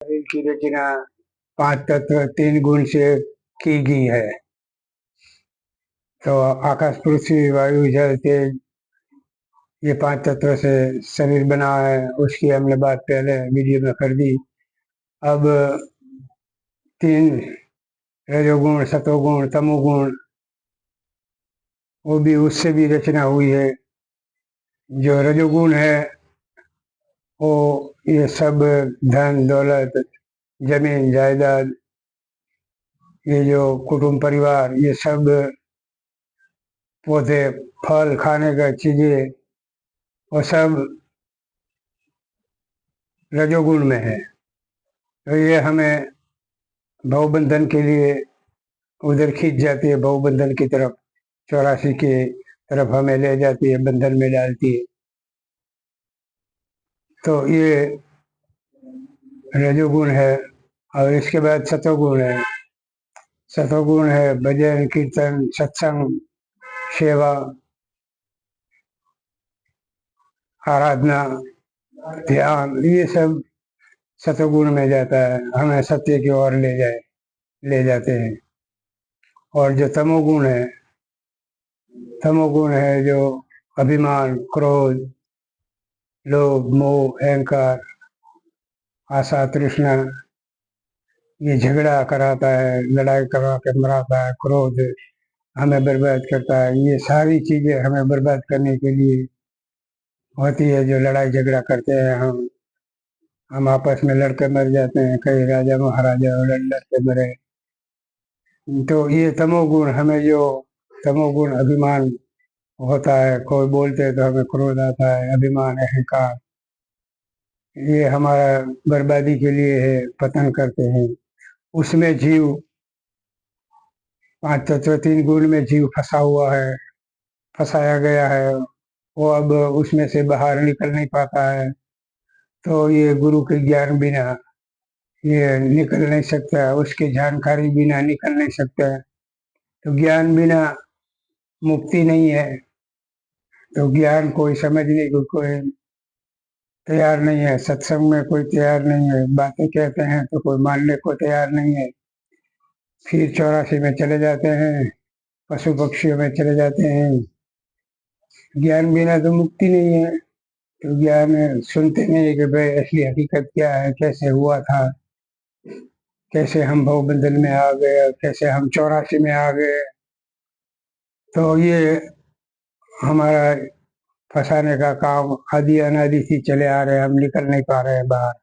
शरीर की रचना 5 तत्व 3 गुण से की गई है। तो आकाश, पृथ्वी, वायु, जल, तेज, ये 5 तत्व से शरीर बना है। उसकी हमने बात पहले वीडियो में कर दी। अब 3 रजोगुण, सतोगुण, तमोगुण, वो भी उससे भी रचना हुई है। जो रजोगुण है वो ये सब धन दौलत, जमीन जायदाद, ये जो कुटुंब परिवार, ये सब पौधे फल खाने का चीजें, वो सब रजोगुण में है। तो ये हमें भवबंधन के लिए उधर खींच जाती है, भवबंधन की तरफ, 84 की तरफ हमें ले जाती है, बंधन में डालती है। तो ये रजोगुण है। और इसके बाद सतोगुण है। सतोगुण है भजन, कीर्तन, सत्संग, सेवा, आराधना, ध्यान, ये सब सतोगुण में जाता है, हमें सत्य की ओर ले जाते हैं। और जो तमोगुण है जो अभिमान, क्रोध, लोभ, मोह, अहंकार, आशा, तृष्णा, ये झगड़ा कराता है, लड़ाई करा के मराता है, क्रोध हमें बर्बाद करता है। ये सारी चीजें हमें बर्बाद करने के लिए होती है। जो लड़ाई झगड़ा करते हैं हम आपस में लड़के मर जाते हैं, कई राजा महाराजा लड़ते मरे। तो ये तमोगुण, हमें जो तमोगुण अभिमान होता है, कोई बोलते हैं तो हमें क्रोध आता है, अभिमान, अहंकार, ये हमारा बर्बादी के लिए है, पतन करते हैं। उसमें जीव 5 तत्व 3 गुण में जीव फंसा हुआ है, फंसाया गया है। वो अब उसमें से बाहर निकल नहीं पाता है। तो ये गुरु के ज्ञान बिना ये निकल नहीं सकता, उसकी जानकारी बिना निकल नहीं सकता। तो ज्ञान बिना मुक्ति नहीं है। तो ज्ञान कोई समझने को कोई तैयार नहीं है, सत्संग में कोई तैयार नहीं है, बातें कहते हैं तो कोई मानने को तैयार नहीं है। फिर 84 में चले जाते हैं, पशु पक्षियों में चले जाते हैं। ज्ञान बिना तो मुक्ति नहीं है। तो ज्ञान सुनते नहीं कि भाई असली हकीकत क्या है, कैसे हुआ था, कैसे हम भवबंधन में आ गए, कैसे हम 84 में आ गए। तो ये हमारा फंसाने का काम आदि अनादि से चले आ रहे हैं, हम निकल नहीं पा रहे हैं बाहर।